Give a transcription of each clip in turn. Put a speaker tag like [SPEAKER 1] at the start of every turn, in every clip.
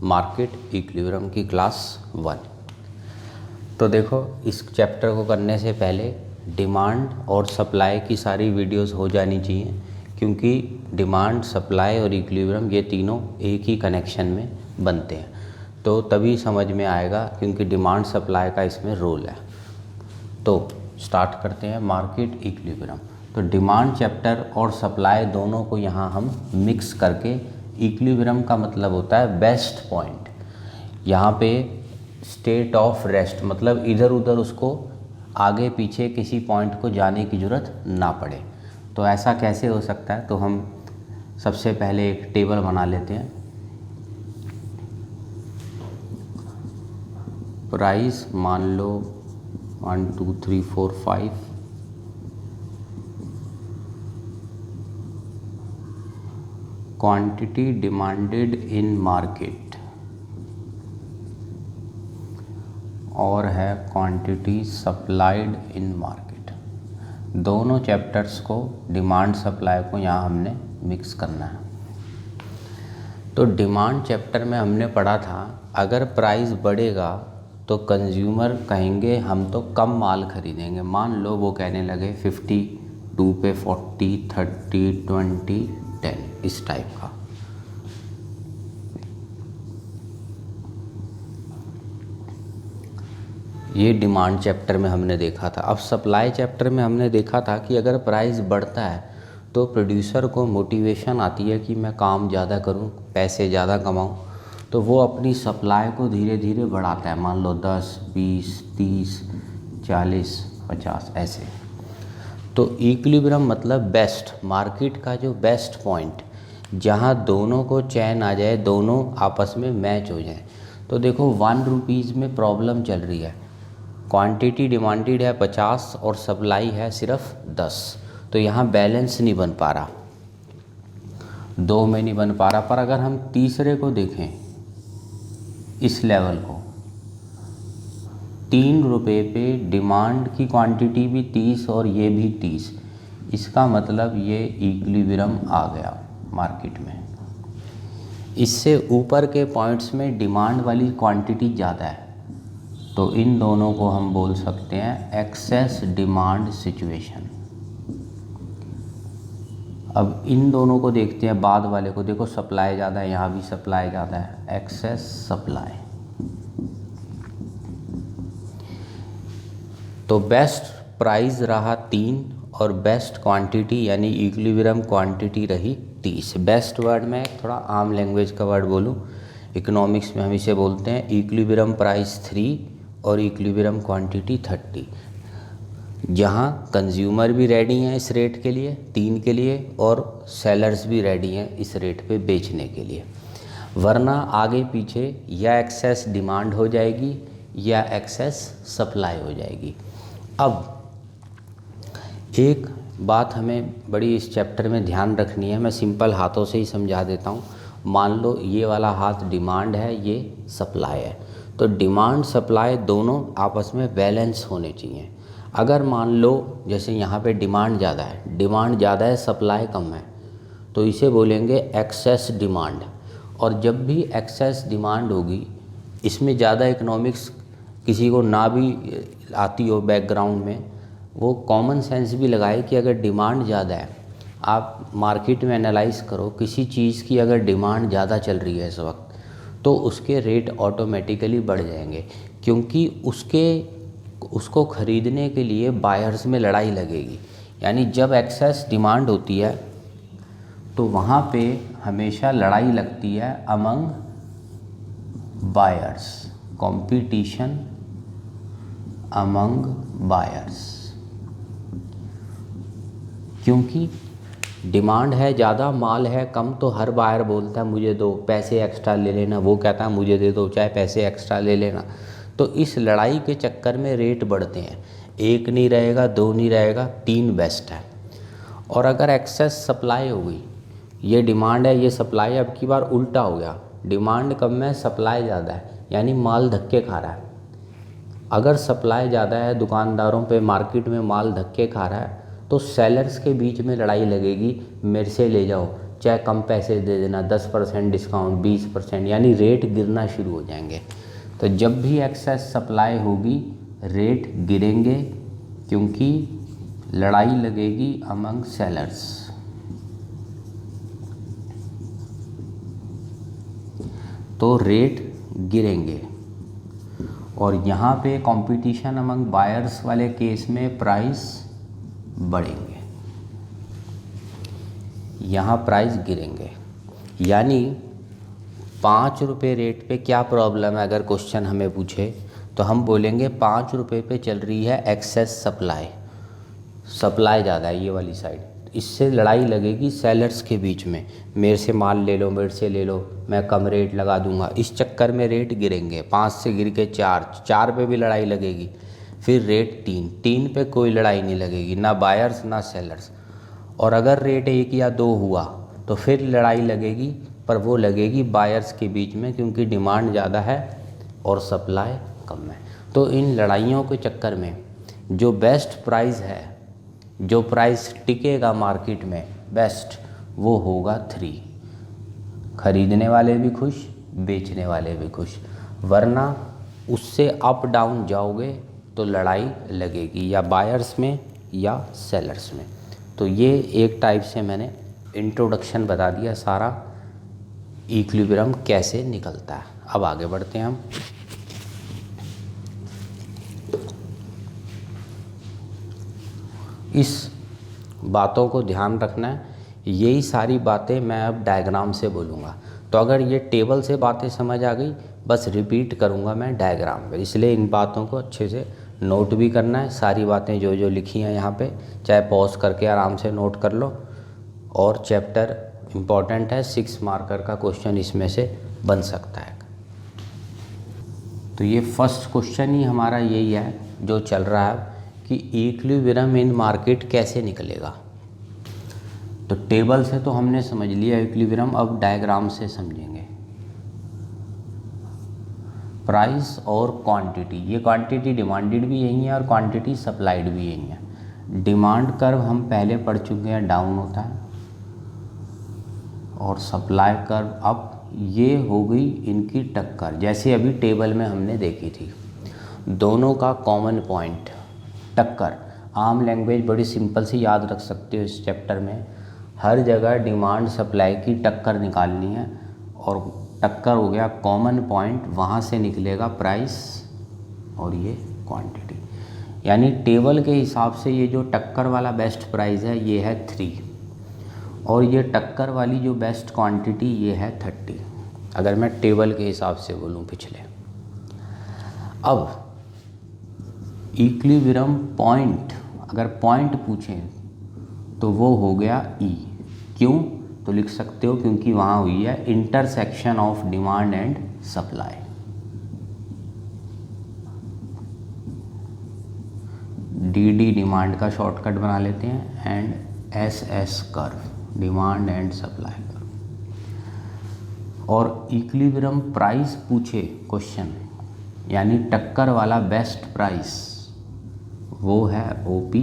[SPEAKER 1] Market equilibrium की class 1। तो देखो, इस चैप्टर को करने से पहले डिमांड और सप्लाई की सारी वीडियोस हो जानी चाहिए, क्योंकि डिमांड, सप्लाई और इक्विलिब्रियम ये तीनों एक ही कनेक्शन में बनते हैं। तो तभी समझ में आएगा, क्योंकि डिमांड सप्लाई का इसमें रोल है। तो स्टार्ट करते हैं मार्केट इक्विलिब्रियम। तो डिमांड चैप्टर और सप्लाई दोनों को यहाँ हम मिक्स करके, इक्विलिब्रियम का मतलब होता है बेस्ट पॉइंट। यहाँ पे स्टेट ऑफ रेस्ट, मतलब इधर उधर उसको आगे पीछे किसी पॉइंट को जाने की ज़रूरत ना पड़े। तो ऐसा कैसे हो सकता है? तो हम सबसे पहले एक टेबल बना लेते हैं। प्राइस मान लो 1 2 3 4 5, क्वांटिटी डिमांडेड इन मार्केट और है क्वांटिटी सप्लाइड इन मार्केट। दोनों चैप्टर्स को, डिमांड सप्लाई को, यहाँ हमने मिक्स करना है। तो डिमांड चैप्टर में हमने पढ़ा था, अगर प्राइस बढ़ेगा तो कंज्यूमर कहेंगे हम तो कम माल खरीदेंगे। मान लो वो कहने लगे 52 पे 40, 30, 20, 10, इस टाइप का। ये डिमांड चैप्टर में हमने देखा था। अब सप्लाई चैप्टर में हमने देखा था कि अगर प्राइस बढ़ता है तो प्रोड्यूसर को मोटिवेशन आती है कि मैं काम ज़्यादा करूं, पैसे ज़्यादा कमाऊं, तो वो अपनी सप्लाई को धीरे धीरे बढ़ाता है। मान लो 10, 20, 30, 40, 50 ऐसे। तो इक्विलिब्रियम मतलब बेस्ट, मार्केट का जो बेस्ट पॉइंट, जहाँ दोनों को चैन आ जाए, दोनों आपस में मैच हो जाए। तो देखो, 1 रुपीज़ में प्रॉब्लम चल रही है, क्वांटिटी डिमांडेड है 50 और सप्लाई है सिर्फ 10। तो यहाँ बैलेंस नहीं बन पा रहा, 2 में नहीं बन पा रहा। पर अगर हम तीसरे को देखें, इस लेवल को, 3 रुपये पे डिमांड की क्वांटिटी भी 30 और ये भी 30, इसका मतलब ये इक्विलिब्रियम आ गया मार्केट में। इससे ऊपर के पॉइंट्स में डिमांड वाली क्वांटिटी ज़्यादा है, तो इन दोनों को हम बोल सकते हैं एक्सेस डिमांड सिचुएशन। अब इन दोनों को देखते हैं, बाद वाले को देखो, सप्लाई ज़्यादा है, यहाँ भी सप्लाई ज़्यादा है, एक्सेस सप्लाई। तो बेस्ट प्राइस रहा 3 और बेस्ट क्वांटिटी यानी इक्विलिब्रियम क्वांटिटी रही 30। बेस्ट वर्ड में थोड़ा आम लैंग्वेज का वर्ड बोलूँ, इकोनॉमिक्स में हम इसे बोलते हैं इक्विलिब्रियम प्राइस 3 और इक्विलिब्रियम क्वांटिटी 30, जहाँ कंज्यूमर भी रेडी हैं इस रेट के लिए, 3 के लिए, और सेलर्स भी रेडी हैं इस रेट पे बेचने के लिए। वरना आगे पीछे या एक्सेस डिमांड हो जाएगी या एक्सेस सप्लाई हो जाएगी। अब एक बात हमें बड़ी इस चैप्टर में ध्यान रखनी है, मैं सिंपल हाथों से ही समझा देता हूँ। मान लो ये वाला हाथ डिमांड है, ये सप्लाई है। तो डिमांड सप्लाई दोनों आपस में बैलेंस होने चाहिए। अगर मान लो जैसे यहाँ पे डिमांड ज़्यादा है, सप्लाई कम है, तो इसे बोलेंगे एक्सेस डिमांड। और जब भी एक्सेस डिमांड होगी, इसमें ज़्यादा इकोनॉमिक्स किसी को ना भी आती हो बैकग्राउंड में, वो कॉमन सेंस भी लगाए कि अगर डिमांड ज़्यादा है, आप मार्केट में एनालाइज करो, किसी चीज़ की अगर डिमांड ज़्यादा चल रही है इस वक्त, तो उसके रेट ऑटोमेटिकली बढ़ जाएंगे, क्योंकि उसको ख़रीदने के लिए बायर्स में लड़ाई लगेगी। यानी जब एक्सेस डिमांड होती है तो वहाँ पे हमेशा लड़ाई लगती है among buyers, competition among buyers. क्योंकि डिमांड है ज़्यादा, माल है कम, तो हर बायर बोलता है मुझे दो, पैसे एक्स्ट्रा ले लेना, वो कहता है मुझे दे दो, चाहे पैसे एक्स्ट्रा ले लेना। तो इस लड़ाई के चक्कर में रेट बढ़ते हैं। 1 नहीं रहेगा, 2 नहीं रहेगा, 3 बेस्ट है। और अगर एक्सेस सप्लाई हो गई, ये डिमांड है, ये सप्लाई है, अब की बार उल्टा हो गया, डिमांड कम है, सप्लाई ज़्यादा है, यानी माल धक्के खा रहा है। अगर सप्लाई ज़्यादा है, दुकानदारों पे मार्केट में माल धक्के खा रहा है, तो सेलर्स के बीच में लड़ाई लगेगी, मेरे से ले जाओ, चाहे कम पैसे दे देना, 10% डिस्काउंट, 20%, यानी रेट गिरना शुरू हो जाएंगे। तो जब भी एक्सेस सप्लाई होगी रेट गिरेंगे, क्योंकि लड़ाई लगेगी अमंग सेलर्स। तो रेट गिरेंगे। और यहाँ पे कंपटीशन अमंग बायर्स वाले केस में प्राइस बढ़ेंगे, यहाँ प्राइस गिरेंगे। यानी 5 रुपये रेट पे क्या प्रॉब्लम है, अगर क्वेश्चन हमें पूछे तो हम बोलेंगे 5 रुपये पे चल रही है एक्सेस सप्लाई, सप्लाई ज़्यादा है ये वाली साइड, इससे लड़ाई लगेगी सेलर्स के बीच में, मेरे से माल ले लो, मेरे से ले लो, मैं कम रेट लगा दूंगा। इस चक्कर में रेट गिरेंगे, 5 से गिर के 4 पे भी लड़ाई लगेगी, फिर रेट 3 पे कोई लड़ाई नहीं लगेगी, ना बायर्स ना सेलर्स। और अगर रेट 1 या 2 हुआ तो फिर लड़ाई लगेगी, पर वो लगेगी बायर्स के बीच में, क्योंकि डिमांड ज़्यादा है और सप्लाई कम है। तो इन लड़ाइयों के चक्कर में जो बेस्ट प्राइस है, जो प्राइस टिकेगा मार्केट में बेस्ट, वो होगा 3। खरीदने वाले भी खुश, बेचने वाले भी खुश, वरना उससे अप डाउन जाओगे तो लड़ाई लगेगी या बायर्स में या सेलर्स में। तो ये एक टाइप से मैंने इंट्रोडक्शन बता दिया सारा, इक्विलिब्रियम कैसे निकलता है। अब आगे बढ़ते हैं हम। इस बातों को ध्यान रखना है, यही सारी बातें मैं अब डायग्राम से बोलूँगा। तो अगर ये टेबल से बातें समझ आ गई, बस रिपीट करूँगा मैं डायग्राम में, इसलिए इन बातों को अच्छे से नोट भी करना है। सारी बातें जो जो लिखी हैं यहाँ पे, चाहे पॉज करके आराम से नोट कर लो। और चैप्टर इम्पॉर्टेंट है, 6 मार्कर का क्वेश्चन इसमें से बन सकता है। तो ये फर्स्ट क्वेश्चन ही हमारा यही है जो चल रहा है कि इक्विलिब्रियम इन मार्केट कैसे निकलेगा। तो टेबल से तो हमने समझ लिया इक्विलिब्रियम, अब डायग्राम से समझेंगे। प्राइस और क्वांटिटी, ये क्वांटिटी डिमांडेड भी यही है और क्वांटिटी सप्लाइड भी यही है। डिमांड कर्व हम पहले पढ़ चुके हैं, डाउन होता है, और सप्लाई कर्व अप। ये हो गई इनकी टक्कर, जैसे अभी टेबल में हमने देखी थी। दोनों का कॉमन पॉइंट टक्कर। आम लैंग्वेज बड़ी सिंपल सी याद रख सकते हो इस चैप्टर में, हर जगह डिमांड सप्लाई की टक्कर निकालनी है, और टक्कर हो गया कॉमन पॉइंट, वहाँ से निकलेगा प्राइस और ये क्वांटिटी। यानी टेबल के हिसाब से ये जो टक्कर वाला बेस्ट प्राइस है ये है 3, और ये टक्कर वाली जो बेस्ट क्वांटिटी ये है 30, अगर मैं टेबल के हिसाब से बोलूँ पिछले। अब इक्विलिब्रियम पॉइंट, अगर पॉइंट पूछें तो वो हो गया ई। क्यों? तो लिख सकते हो क्योंकि वहाँ हुई है intersection of demand and supply. D demand का शॉर्टकट बना लेते हैं, and S curve, demand and supply curve. और इक्विलिब्रियम प्राइस पूछे क्वेश्चन, यानी टक्कर वाला बेस्ट प्राइस वो है OP,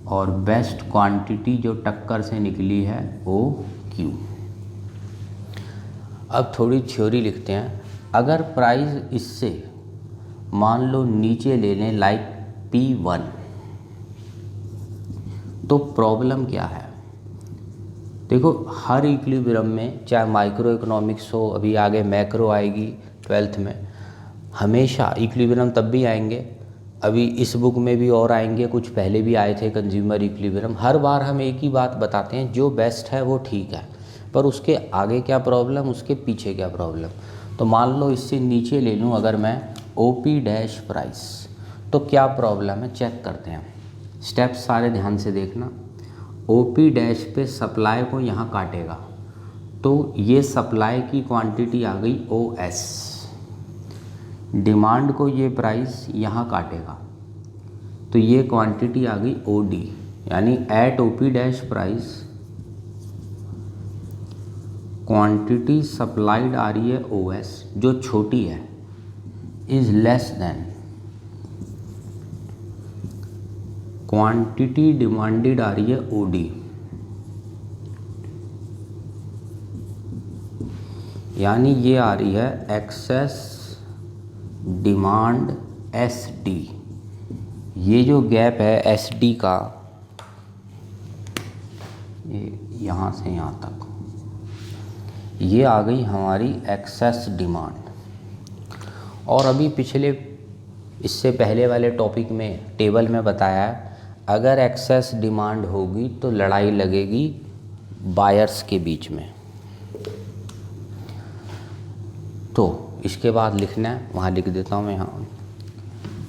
[SPEAKER 1] और बेस्ट क्वांटिटी जो टक्कर से निकली है OQ। अब थोड़ी थ्योरी लिखते हैं। अगर प्राइस इससे मान लो नीचे ले लें, लाइक P1, तो प्रॉब्लम क्या है? देखो, हर इक्विलिब्रियम में, चाहे माइक्रो इकोनॉमिक्स हो, अभी आगे मैक्रो आएगी 12th में, हमेशा इक्विलिब्रियम तब भी आएंगे, अभी इस बुक में भी और आएंगे, कुछ पहले भी आए थे कंज्यूमर इक्विलिब्रियम। हर बार हम एक ही बात बताते हैं, जो बेस्ट है वो ठीक है, पर उसके आगे क्या प्रॉब्लम, उसके पीछे क्या प्रॉब्लम। तो मान लो इससे नीचे ले लूँ अगर मैं OP डैश प्राइस, तो क्या प्रॉब्लम है चेक करते हैं। स्टेप्स सारे ध्यान से देखना। OP डैश पे सप्लाई को यहाँ काटेगा, तो ये सप्लाई की क्वांटिटी आ गई OS। डिमांड को ये प्राइस यहाँ काटेगा, तो ये क्वांटिटी आ गई OD, यानी at OP dash price quantity supplied आ रही है OS, जो छोटी है, is less than quantity demanded आ रही है OD। यानी ये आ रही है एक्सेस डिमांड एस डी। ये जो गैप है एस डी का, ये यहाँ से यहाँ तक, ये आ गई हमारी एक्सेस डिमांड। और अभी पिछले, इससे पहले वाले टॉपिक में टेबल में बताया है, अगर एक्सेस डिमांड होगी तो लड़ाई लगेगी बायर्स के बीच में। तो इसके बाद लिखना है, वहाँ लिख देता हूँ मैं, यहाँ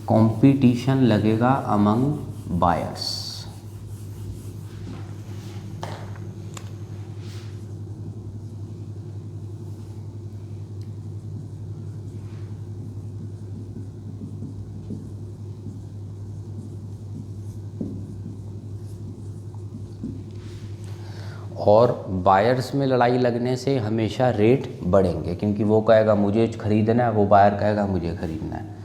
[SPEAKER 1] कंपटीशन लगेगा अमंग बायर्स। और बायर्स में लड़ाई लगने से हमेशा रेट बढ़ेंगे, क्योंकि वो कहेगा मुझे खरीदना है, वो बायर कहेगा मुझे खरीदना है।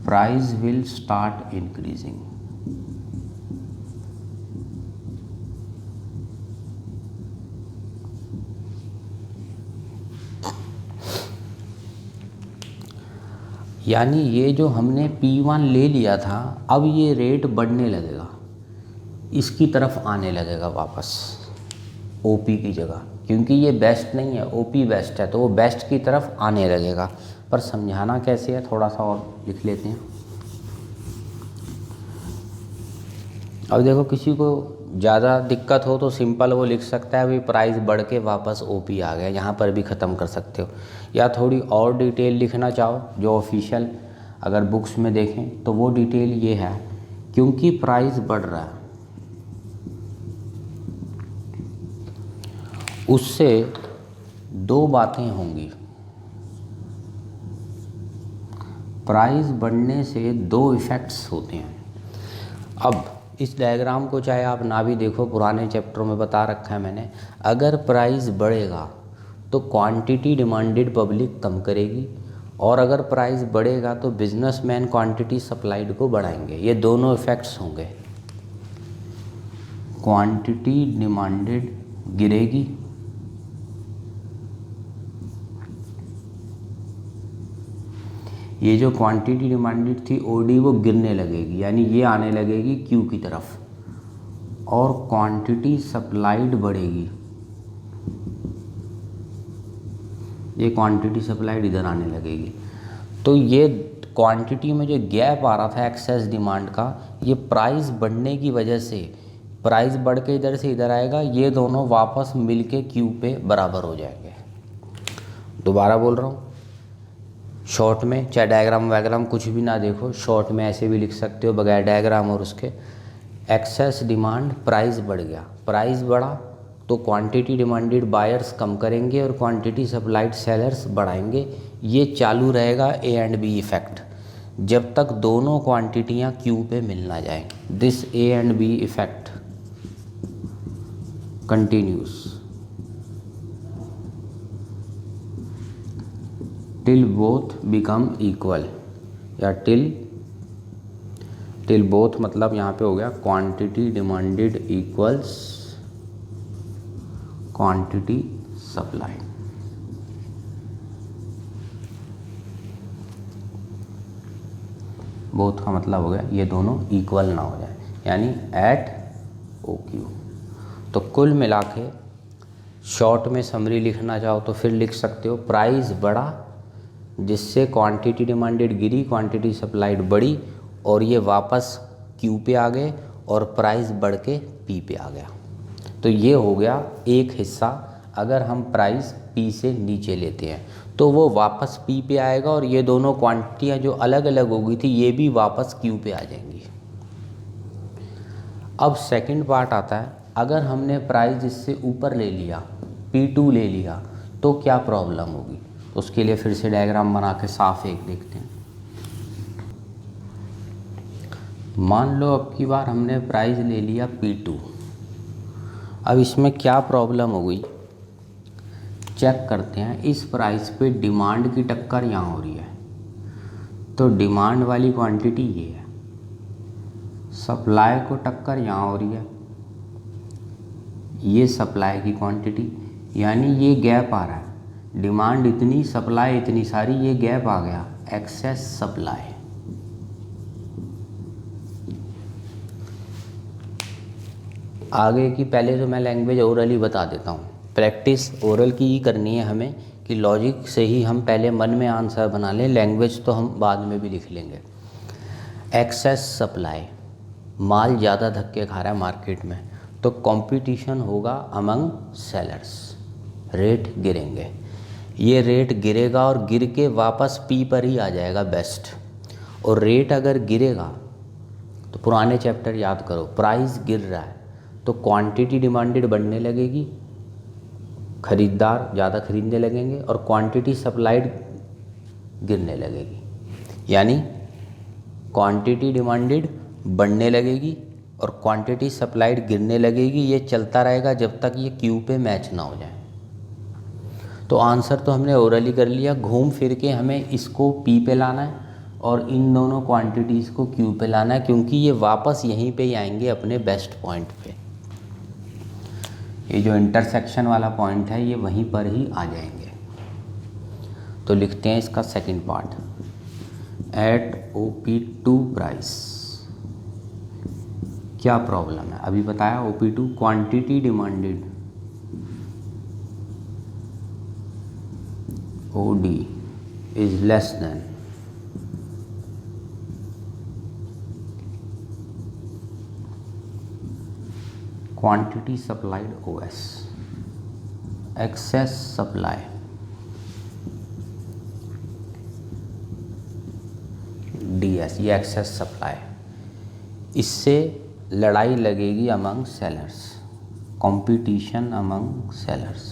[SPEAKER 1] Price will start increasing. यानी ये जो हमने P1 ले लिया था, अब ये रेट बढ़ने लगेगा, इसकी तरफ आने लगेगा वापस OP की जगह, क्योंकि ये बेस्ट नहीं है, OP बेस्ट है, तो वो बेस्ट की तरफ आने लगेगा। पर समझाना कैसे है, थोड़ा सा और लिख लेते हैं। अब देखो, किसी को ज़्यादा दिक्कत हो तो सिंपल वो लिख सकता है, अभी प्राइस बढ़ के वापस OP आ गया, यहाँ पर भी ख़त्म कर सकते हो। या थोड़ी और डिटेल लिखना चाहो, जो ऑफिशियल अगर बुक्स में देखें तो वो डिटेल ये है, क्योंकि प्राइस बढ़ रहा है उससे दो बातें होंगी। प्राइस बढ़ने से दो इफ़ेक्ट्स होते हैं। अब इस डायग्राम को चाहे आप ना भी देखो, पुराने चैप्टरों में बता रखा है मैंने, अगर प्राइस बढ़ेगा तो क्वांटिटी डिमांडेड पब्लिक कम करेगी, और अगर प्राइस बढ़ेगा तो बिजनेसमैन क्वांटिटी सप्लाइड को बढ़ाएंगे। ये दोनों इफ़ेक्ट्स होंगे। क्वांटिटी डिमांडेड गिरेगी ये जो क्वांटिटी डिमांडेड थी OD वो गिरने लगेगी, यानी ये आने लगेगी Q की तरफ, और क्वांटिटी सप्लाइड बढ़ेगी, ये क्वांटिटी सप्लाइड इधर आने लगेगी। तो ये क्वांटिटी में जो गैप आ रहा था एक्सेस डिमांड का, ये प्राइस बढ़ने की वजह से, प्राइस बढ़ के इधर से इधर आएगा, ये दोनों वापस मिलके Q पे बराबर हो जाएंगे। दोबारा बोल रहा हूँ, शॉर्ट में चाहे डायग्राम वायग्राम कुछ भी ना देखो, शॉर्ट में ऐसे भी लिख सकते हो बगैर डायग्राम और उसके। एक्सेस डिमांड, प्राइस बढ़ गया, प्राइस बढ़ा तो क्वांटिटी डिमांडेड बायर्स कम करेंगे और क्वांटिटी सप्लाइड सेलर्स बढ़ाएंगे। ये चालू रहेगा A एंड B इफ़ेक्ट जब तक दोनों क्वांटिटियाँ Q पे मिल ना जाए। This A and B effect continuous till both become equal, या टिल बोथ मतलब यहाँ पे हो गया quantity demanded equals quantity supply. Both का मतलब हो गया ये दोनों इक्वल ना हो जाए, यानी एट OQ। तो कुल मिला के शॉर्ट में समरी लिखना चाहो तो फिर लिख सकते हो, प्राइस बढ़ा जिससे क्वांटिटी डिमांडेड गिरी, क्वांटिटी सप्लाइड बढ़ी, और ये वापस Q पे आ गए और प्राइस बढ़ के P पे आ गया। तो ये हो गया एक हिस्सा। अगर हम प्राइस P से नीचे लेते हैं तो वो वापस P पे आएगा, और ये दोनों क्वांटिटियाँ जो अलग अलग हो गई थी ये भी वापस Q पे आ जाएंगी। अब सेकंड पार्ट आता है, अगर हमने प्राइस इससे ऊपर ले लिया, P2 ले लिया, तो क्या प्रॉब्लम होगी। उसके लिए फिर से डायग्राम बना के साफ एक देखते हैं। मान लो अब की बार हमने प्राइस ले लिया P2। अब इसमें क्या प्रॉब्लम हो गई चेक करते हैं। इस प्राइस पे डिमांड की टक्कर यहाँ हो रही है, तो डिमांड वाली क्वांटिटी ये है, सप्लाई को टक्कर यहाँ हो रही है, ये सप्लाई की क्वांटिटी, यानी ये गैप आ रहा है। डिमांड इतनी, सप्लाई इतनी सारी, ये गैप आ गया, एक्सेस सप्लाई। आगे की पहले तो मैं लैंग्वेज ओरली बता देता हूँ, प्रैक्टिस ओरल की ही करनी है हमें, कि लॉजिक से ही हम पहले मन में आंसर बना लें, लैंग्वेज तो हम बाद में भी लिख लेंगे। एक्सेस सप्लाई, माल ज़्यादा धक्के खा रहा है मार्केट में, तो कंपटीशन होगा अमंग सेलर्स, रेट गिरेंगे। ये रेट गिरेगा और गिर के वापस पी पर ही आ जाएगा बेस्ट। और रेट अगर गिरेगा तो पुराने चैप्टर याद करो, प्राइस गिर रहा है तो क्वांटिटी डिमांडेड बढ़ने लगेगी, खरीदार ज़्यादा खरीदने लगेंगे, और क्वांटिटी सप्लाइड गिरने लगेगी। यानी क्वांटिटी डिमांडेड बढ़ने लगेगी और क्वांटिटी सप्लाइड गिरने लगेगी। ये चलता रहेगा जब तक ये क्यू पे मैच ना हो जाए। तो आंसर तो हमने ओरली कर लिया, घूम फिर के हमें इसको पी पे लाना है और इन दोनों क्वांटिटीज़ को क्यू पे लाना है, क्योंकि ये वापस यहीं पे ही आएंगे अपने बेस्ट पॉइंट पे। ये जो इंटरसेक्शन वाला पॉइंट है ये वहीं पर ही आ जाएंगे। तो लिखते हैं इसका second part, at OP2 price. क्या प्रॉब्लम है अभी बताया, OP2 quantity demanded, OD is less than quantity supplied OS, excess supply, DS, ये एक्सेस सप्लाई। इससे लड़ाई लगेगी among sellers, competition among sellers.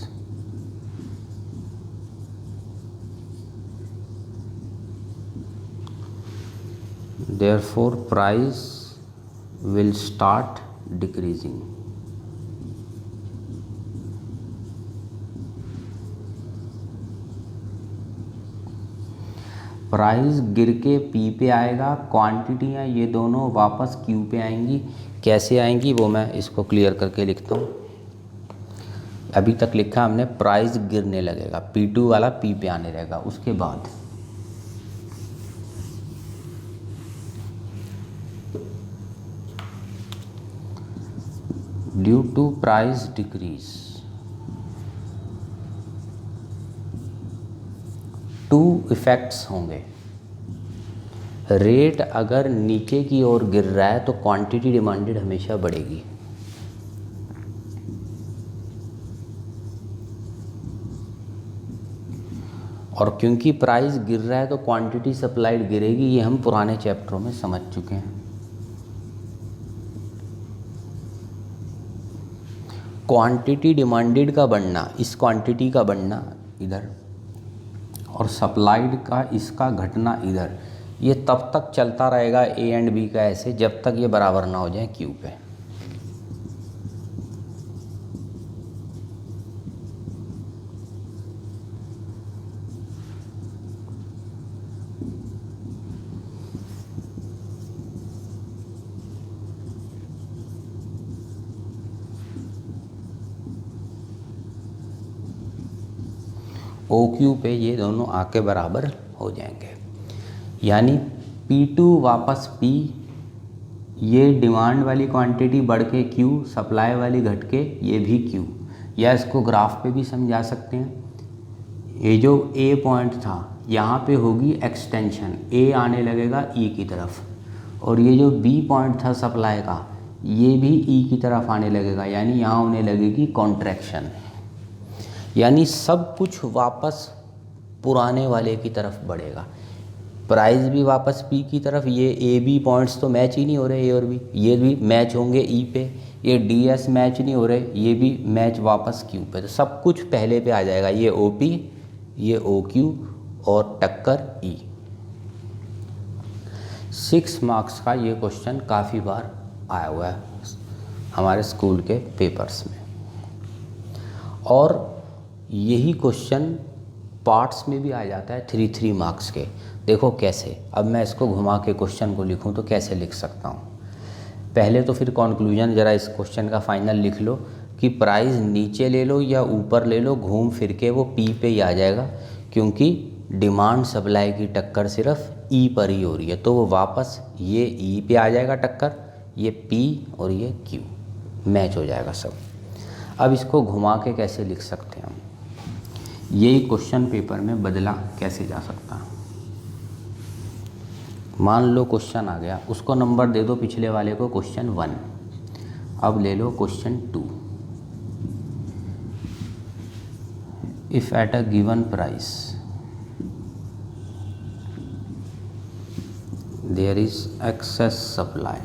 [SPEAKER 1] Therefore price will start decreasing। Price गिर के पी पे आएगा, क्वांटिटियाँ ये दोनों वापस क्यू पे आएंगी। कैसे आएंगी वो मैं इसको क्लियर करके लिखता हूँ। अभी तक लिखा हमने प्राइस गिरने लगेगा, P2 वाला पी पे आने रहेगा। उसके बाद due to price decrease, two effects होंगे। रेट अगर नीचे की ओर गिर रहा है तो क्वांटिटी डिमांडेड हमेशा बढ़ेगी, और क्योंकि प्राइस गिर रहा है तो क्वांटिटी सप्लाइड गिरेगी। ये हम पुराने चैप्टरों में समझ चुके हैं। क्वांटिटी डिमांडेड का बढ़ना, इस क्वांटिटी का बढ़ना इधर, और सप्लाइड का इसका घटना इधर, ये तब तक चलता रहेगा A एंड B का ऐसे, जब तक ये बराबर ना हो जाए Q पे। OQ पे ये दोनों आके बराबर हो जाएंगे। यानी P2 वापस P, ये डिमांड वाली क्वांटिटी बढ़ के Q, सप्लाई वाली घट के ये भी Q। या इसको ग्राफ पे भी समझा सकते हैं। ये जो A पॉइंट था यहाँ पे होगी एक्सटेंशन, A आने लगेगा E की तरफ, और ये जो B पॉइंट था सप्लाई का ये भी E की तरफ आने लगेगा, यानी यहाँ होने लगेगी कॉन्ट्रैक्शन। यानी सब कुछ वापस पुराने वाले की तरफ बढ़ेगा। प्राइस भी वापस पी की तरफ, ये ए बी पॉइंट्स तो मैच ही नहीं हो रहे, ए और बी, ये भी मैच होंगे ई पे। ये डी एस मैच नहीं हो रहे, ये भी मैच वापस क्यू पे। तो सब कुछ पहले पे आ जाएगा, ये ओ पी, ये ओ क्यू और टक्कर ई। 6 मार्क्स का ये क्वेश्चन काफ़ी बार आया हुआ है हमारे स्कूल के पेपर्स में, और यही क्वेश्चन पार्ट्स में भी आ जाता है 3 मार्क्स के। देखो कैसे, अब मैं इसको घुमा के क्वेश्चन को लिखूं तो कैसे लिख सकता हूं। पहले तो फिर कंक्लूजन ज़रा इस क्वेश्चन का फाइनल लिख लो कि प्राइस नीचे ले लो या ऊपर ले लो, घूम फिर के वो पी पे ही आ जाएगा, क्योंकि डिमांड सप्लाई की टक्कर सिर्फ ई पर ही हो रही है। तो वो वापस ये ई पे आ जाएगा टक्कर, ये पी और ये क्यू मैच हो जाएगा सब। अब इसको घुमा के कैसे लिख सकते हैं हम, यही क्वेश्चन पेपर में बदला कैसे जा सकता है। मान लो क्वेश्चन आ गया, उसको नंबर दे दो पिछले वाले को क्वेश्चन 1, अब ले लो question 2। If at a given price there is excess supply,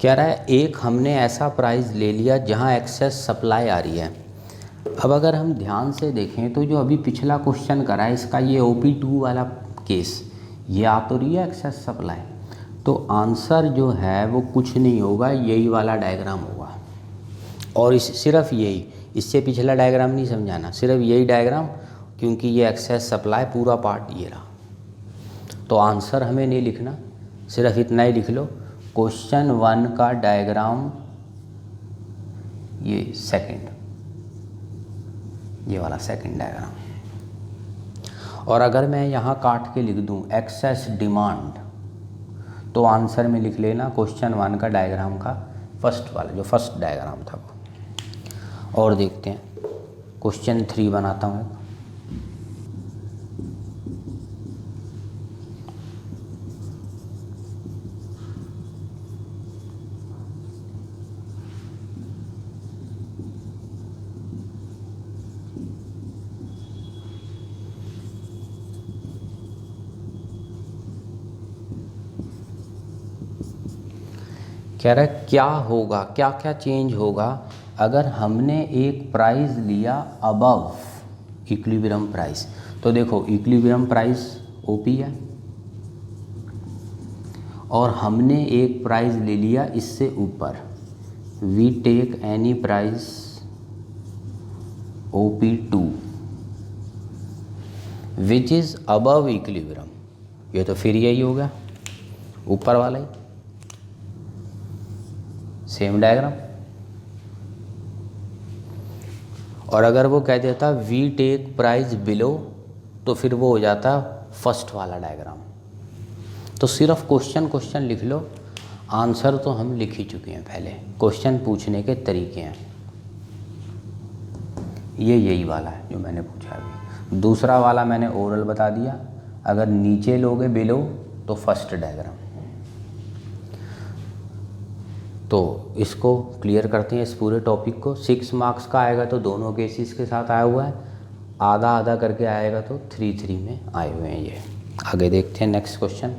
[SPEAKER 1] कह रहा है एक हमने ऐसा प्राइस ले लिया जहां एक्सेस सप्लाई आ रही है। अब अगर हम ध्यान से देखें तो जो अभी पिछला क्वेश्चन करा है इसका, ये OP2 वाला केस, ये आ तो रही है एक्सेस सप्लाई, तो आंसर जो है वो कुछ नहीं होगा, यही वाला डायग्राम होगा। और सिर्फ यही, इससे पिछला डायग्राम नहीं समझाना, सिर्फ यही डायग्राम, क्योंकि ये एक्सेस सप्लाई पूरा पार्ट ये रहा। तो आंसर हमें नहीं लिखना, सिर्फ इतना ही लिख लो, क्वेश्चन 1 का डायग्राम ये सेकंड, ये वाला सेकंड डायग्राम। और अगर मैं यहाँ काट के लिख दूँ एक्सेस डिमांड, तो आंसर में लिख लेना क्वेश्चन 1 का डायग्राम का फर्स्ट वाला, जो फर्स्ट डायग्राम था वो। और देखते हैं क्वेश्चन 3 बनाता हूँ। कह रहा है क्या होगा, क्या क्या चेंज होगा अगर हमने एक प्राइस लिया अबव इक्विलिब्रियम प्राइस। तो देखो इक्विलिब्रियम प्राइस OP है, और हमने एक प्राइस ले लिया इससे ऊपर, we take any price OP2 which is above equilibrium. ये तो फिर यही हो गया ऊपर वाला ही, सेम डायग्राम। और अगर वो कह देता वी टेक प्राइस बिलो, तो फिर वो हो जाता फर्स्ट वाला डायग्राम। तो सिर्फ क्वेश्चन लिख लो, आंसर तो हम लिख ही चुके हैं पहले, क्वेश्चन पूछने के तरीके हैं। ये यही वाला है जो मैंने पूछा अभी। दूसरा वाला मैंने ओरल बता दिया, अगर नीचे लोगे बिलो तो फर्स्ट डायग्राम। तो इसको क्लियर करते हैं इस पूरे टॉपिक को। 6 मार्क्स का आएगा तो दोनों केसेस के साथ आया हुआ है, आधा आधा करके आएगा तो 3 में आए हुए हैं ये। आगे देखते हैं नेक्स्ट क्वेश्चन।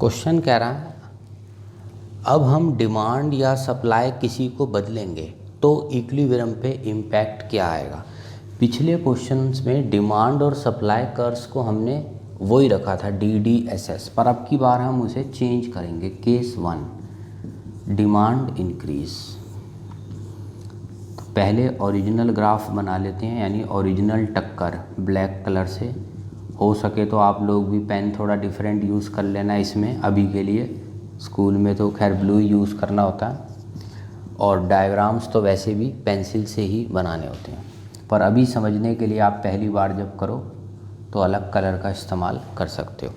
[SPEAKER 1] क्वेश्चन कह रहा है अब हम डिमांड या सप्लाई किसी को बदलेंगे तो इक्विलिब्रियम पे इम्पैक्ट क्या आएगा। पिछले क्वेश्चंस में डिमांड और सप्लाई कर्व्स को हमने वही रखा था DDSS, पर अब की बार हम उसे चेंज करेंगे। Case 1 demand increase. पहले ओरिजिनल ग्राफ बना लेते हैं, यानी ओरिजिनल टक्कर ब्लैक कलर से। हो सके तो आप लोग भी पेन थोड़ा डिफरेंट यूज़ कर लेना इसमें, अभी के लिए स्कूल में तो खैर ब्लू यूज़ करना होता है, और डायग्राम्स तो वैसे भी पेंसिल से ही बनाने होते हैं, पर अभी समझने के लिए आप पहली बार जब करो तो अलग कलर का इस्तेमाल कर सकते हो।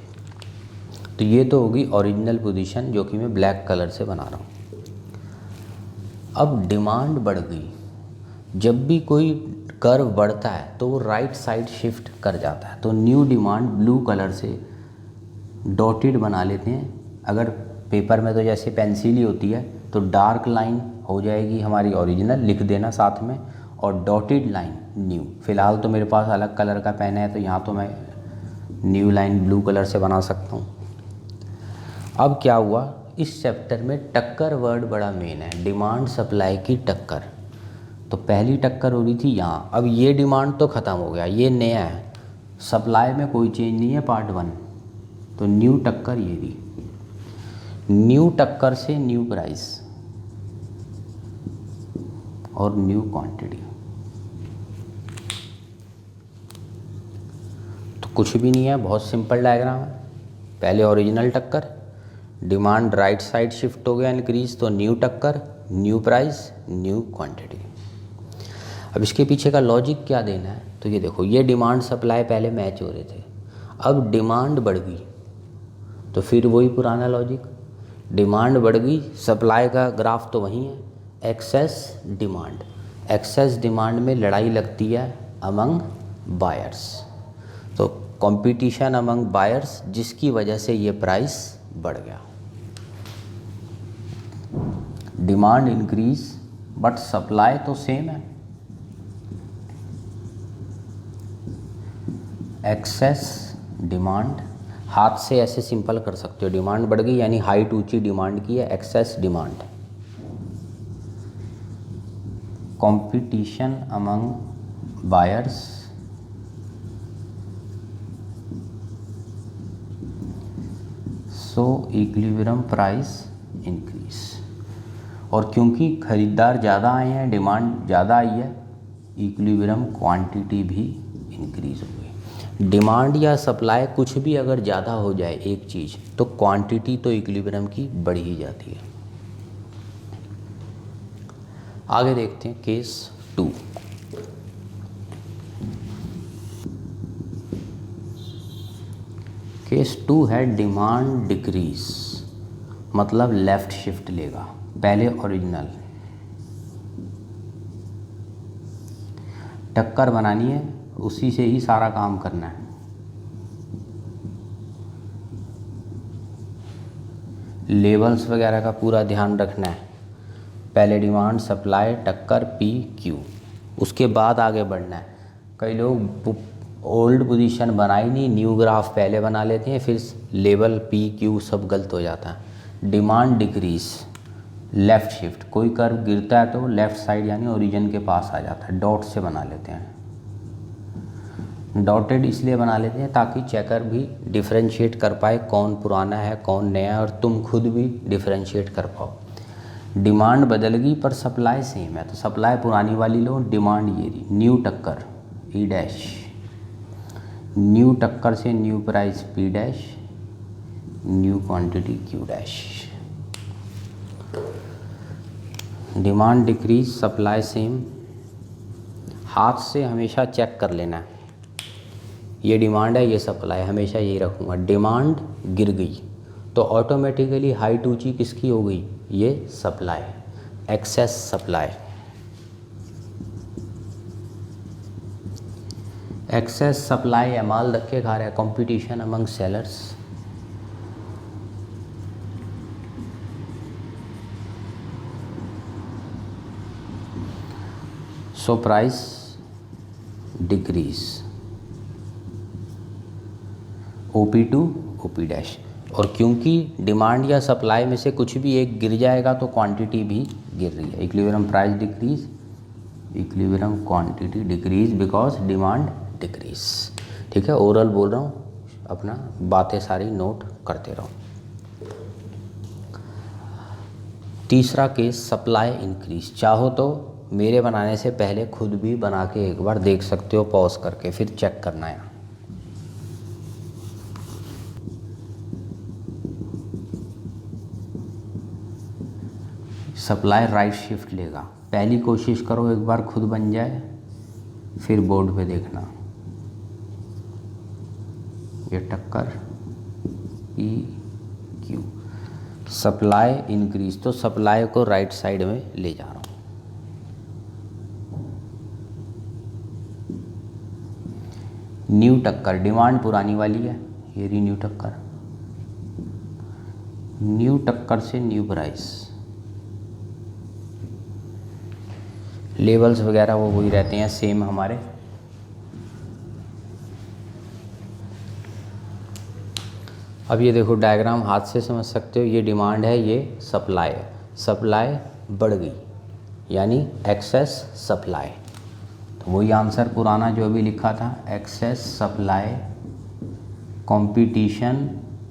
[SPEAKER 1] तो ये तो होगी ओरिजिनल पोजीशन जो कि मैं ब्लैक कलर से बना रहा हूँ। अब डिमांड बढ़ गई, जब भी कोई कर्व बढ़ता है तो वो राइट साइड शिफ्ट कर जाता है। तो न्यू डिमांड ब्लू कलर से डॉटेड बना लेते हैं, अगर पेपर में तो जैसे पेंसिल ही होती है, तो डार्क लाइन हो जाएगी हमारी ओरिजिनल, लिख देना साथ में, और डॉटेड लाइन न्यू। फ़िलहाल तो मेरे पास अलग कलर का पेन है, तो यहाँ तो मैं न्यू लाइन ब्लू कलर से बना सकता हूँ। अब क्या हुआ, इस चैप्टर में टक्कर वर्ड बड़ा मेन है, डिमांड सप्लाई की टक्कर। तो पहली टक्कर हो रही थी यहाँ, अब ये डिमांड तो ख़त्म हो गया, ये नया है, सप्लाई में कोई चेंज नहीं है, पार्ट 1। तो न्यू टक्कर ये थी, न्यू टक्कर से न्यू प्राइस और न्यू क्वांटिटी। तो कुछ भी नहीं है, बहुत सिंपल डायग्राम है। पहले ओरिजिनल टक्कर, डिमांड राइट साइड शिफ्ट हो गया इंक्रीज, तो न्यू टक्कर, न्यू प्राइस, न्यू क्वांटिटी। अब इसके पीछे का लॉजिक क्या देना है, तो ये देखो, ये डिमांड सप्लाई पहले मैच हो रहे थे, अब डिमांड बढ़ गई, तो फिर वही पुराना लॉजिक, डिमांड बढ़ गई, सप्लाई का ग्राफ तो वही है, एक्सेस डिमांड। एक्सेस डिमांड में लड़ाई लगती है अमंग बायर्स, तो कंपटीशन अमंग बायर्स, जिसकी वजह से ये प्राइस बढ़ गया। डिमांड इंक्रीज बट सप्लाई तो सेम है, एक्सेस डिमांड, हाथ से ऐसे सिंपल कर सकते हो, डिमांड बढ़ गई यानी हाइट ऊंची डिमांड की है, excess demand. Competition among buyers, सो इक्विलिब्रियम प्राइस इंक्रीज। और क्योंकि खरीदार ज़्यादा आए हैं, डिमांड ज़्यादा आई है, इक्विलिब्रियम क्वांटिटी भी इंक्रीज हो गई। डिमांड या सप्लाई कुछ भी अगर ज़्यादा हो जाए एक चीज़, तो क्वांटिटी तो इक्विलिब्रियम की बढ़ ही जाती है। आगे देखते हैं केस 2। केस 2 है डिमांड डिक्रीज, मतलब लेफ्ट शिफ्ट लेगा, पहले ओरिजिनल। टक्कर बनानी है, उसी से ही सारा काम करना है। लेवल्स वगैरह का पूरा ध्यान रखना है। पहले डिमांड सप्लाई टक्कर पी क्यू, उसके बाद आगे बढ़ना है। कई लोग ओल्ड पोजीशन बनाई नहीं, न्यू ग्राफ पहले बना लेते हैं, फिर लेवल पी क्यू सब गलत हो जाता है। डिमांड डिक्रीज, लेफ़्ट शिफ्ट, कोई कर्व गिरता है तो लेफ़्ट साइड यानी ओरिजिन के पास आ जाता है, डॉट से बना लेते हैं। डॉटेड इसलिए बना लेते हैं ताकि चेकर भी डिफरेंशिएट कर पाए कौन पुराना है कौन नया है, और तुम खुद भी डिफरेंशिएट कर पाओ। डिमांड बदल गई पर सप्लाई सेम है, तो सप्लाई पुरानी वाली लो, डिमांड ये रही, न्यू टक्कर ई डैश, न्यू टक्कर से new price P dash, new quantity Q dash. Demand decrease, supply same. हाथ से हमेशा चेक कर लेना है, ये डिमांड है ये सप्लाई, हमेशा यही रखूँगा। डिमांड गिर गई तो ऑटोमेटिकली हाइट ऊंची किसकी हो गई, ये supply, excess supply. Excess supply है, माल धक्के खा रहा है, competition among sellers. So price decrease, OP to OP dash. और क्योंकि डिमांड या सप्लाई में से कुछ भी एक गिर जाएगा तो क्वांटिटी भी गिर रही है। Equilibrium price decrease, equilibrium quantity decrease because demand decrease. ठीक है, ओरल बोल रहा हूँ, अपना बातें सारी नोट करते रहो। तीसरा केस सप्लाई इंक्रीज। चाहो तो मेरे बनाने से पहले खुद भी बना के एक बार देख सकते हो, पॉज करके, फिर चेक करना है। सप्लाई राइट शिफ्ट लेगा, पहली कोशिश करो एक बार खुद बन जाए, फिर बोर्ड पे देखना। ये टक्कर ई क्यू, सप्लाई इंक्रीज, तो सप्लाई को राइट साइड में ले जा रहा हूँ। न्यू टक्कर, डिमांड पुरानी वाली है, ये रही न्यू टक्कर। न्यू टक्कर से न्यू प्राइस, लेवल्स वगैरह वो वही रहते हैं सेम हमारे। अब ये देखो डायग्राम हाथ से समझ सकते हो, ये डिमांड है, ये सप्लाई है, सप्लाई बढ़ गई यानी एक्सेस सप्लाई। तो वही आंसर पुराना जो अभी लिखा था, excess supply, competition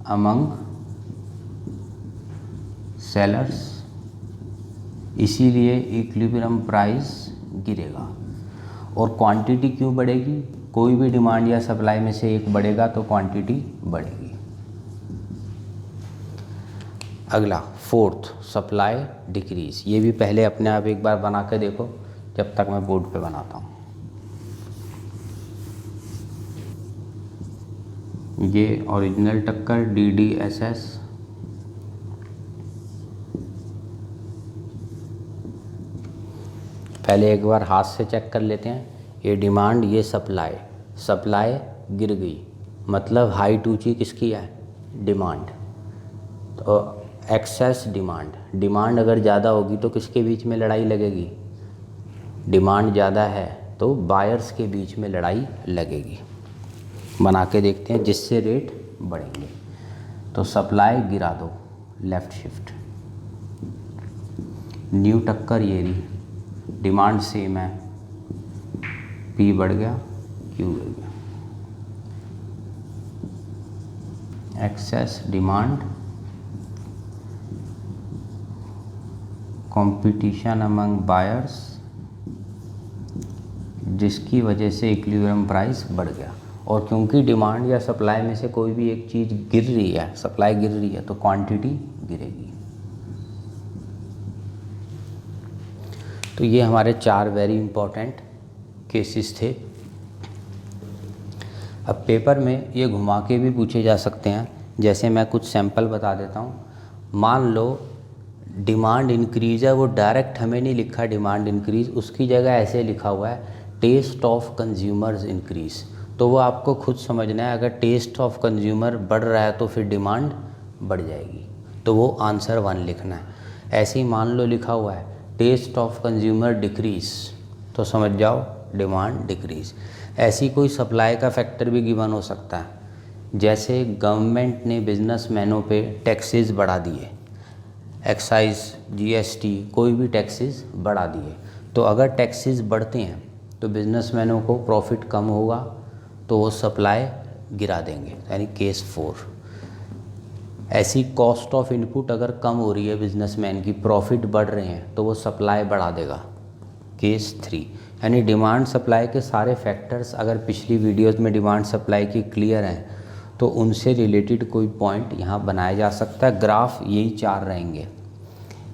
[SPEAKER 1] among sellers, इसीलिए इक्विलिब्रियम प्राइस गिरेगा। और क्वांटिटी क्यों बढ़ेगी? कोई भी डिमांड या सप्लाई में से एक बढ़ेगा तो क्वांटिटी बढ़ेगी। अगला फोर्थ, सप्लाई डिक्रीज। ये भी पहले अपने आप एक बार बना के देखो जब तक मैं बोर्ड पे बनाता हूँ। ये ओरिजिनल टक्कर DDSS, पहले एक बार हाथ से चेक कर लेते हैं। ये डिमांड, ये सप्लाई, सप्लाई गिर गई मतलब हाइट ऊंची किसकी है? डिमांड। तो एक्सेस डिमांड, डिमांड अगर ज़्यादा होगी तो किसके बीच में लड़ाई लगेगी? डिमांड ज़्यादा है तो बायर्स के बीच में लड़ाई लगेगी। बना के देखते हैं जिससे रेट बढ़ेंगे। तो सप्लाई गिरा दो, लेफ़्ट शिफ्ट, न्यू टक्कर ये रही, डिमांड सेम है, P बढ़ गया, Q गिर गया, excess demand, competition among buyers, जिसकी वजह से इक्विलिब्रियम प्राइस बढ़ गया। और क्योंकि डिमांड या सप्लाई में से कोई भी एक चीज़ गिर रही है, सप्लाई गिर रही है, तो क्वांटिटी गिरेगी। तो ये हमारे 4 वेरी इंपॉर्टेंट केसेस थे। अब पेपर में ये घुमा के भी पूछे जा सकते हैं, जैसे मैं कुछ सैंपल बता देता हूँ। मान लो डिमांड इंक्रीज़ है, वो डायरेक्ट हमें नहीं लिखा डिमांड इंक्रीज़, उसकी जगह ऐसे लिखा हुआ है टेस्ट ऑफ कंज्यूमर्स इंक्रीज़। तो वो आपको खुद समझना है, अगर टेस्ट ऑफ कंज्यूमर बढ़ रहा है तो फिर डिमांड बढ़ जाएगी, तो वो आंसर 1 लिखना है। ऐसे ही मान लो लिखा हुआ है टेस्ट ऑफ कंज्यूमर डिक्रीज़, तो समझ जाओ डिमांड डिक्रीज़। ऐसी कोई सप्लाई का फैक्टर भी गिवन हो सकता है, जैसे गवर्नमेंट ने बिजनेसमैनों पे टैक्सेस बढ़ा दिए, एक्साइज, GST, कोई भी टैक्सेस बढ़ा दिए। तो अगर टैक्सेस बढ़ते हैं तो बिजनेसमैनों को प्रॉफिट कम होगा, तो वो सप्लाई गिरा देंगे, यानी केस 4। ऐसी कॉस्ट ऑफ इनपुट अगर कम हो रही है बिजनेसमैन की, प्रॉफिट बढ़ रहे हैं, तो वो सप्लाई बढ़ा देगा, केस 3। यानी डिमांड सप्लाई के सारे फैक्टर्स अगर पिछली वीडियोस में डिमांड सप्लाई की क्लियर हैं तो उनसे रिलेटेड कोई पॉइंट यहाँ बनाया जा सकता है। ग्राफ यही 4 रहेंगे,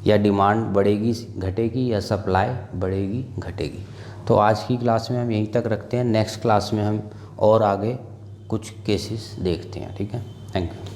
[SPEAKER 1] या डिमांड बढ़ेगी घटेगी, या सप्लाई बढ़ेगी घटेगी। तो आज की क्लास में हम यहीं तक रखते हैं। नेक्स्ट क्लास में हम और आगे कुछ केसेस देखते हैं। ठीक है, थैंक यू।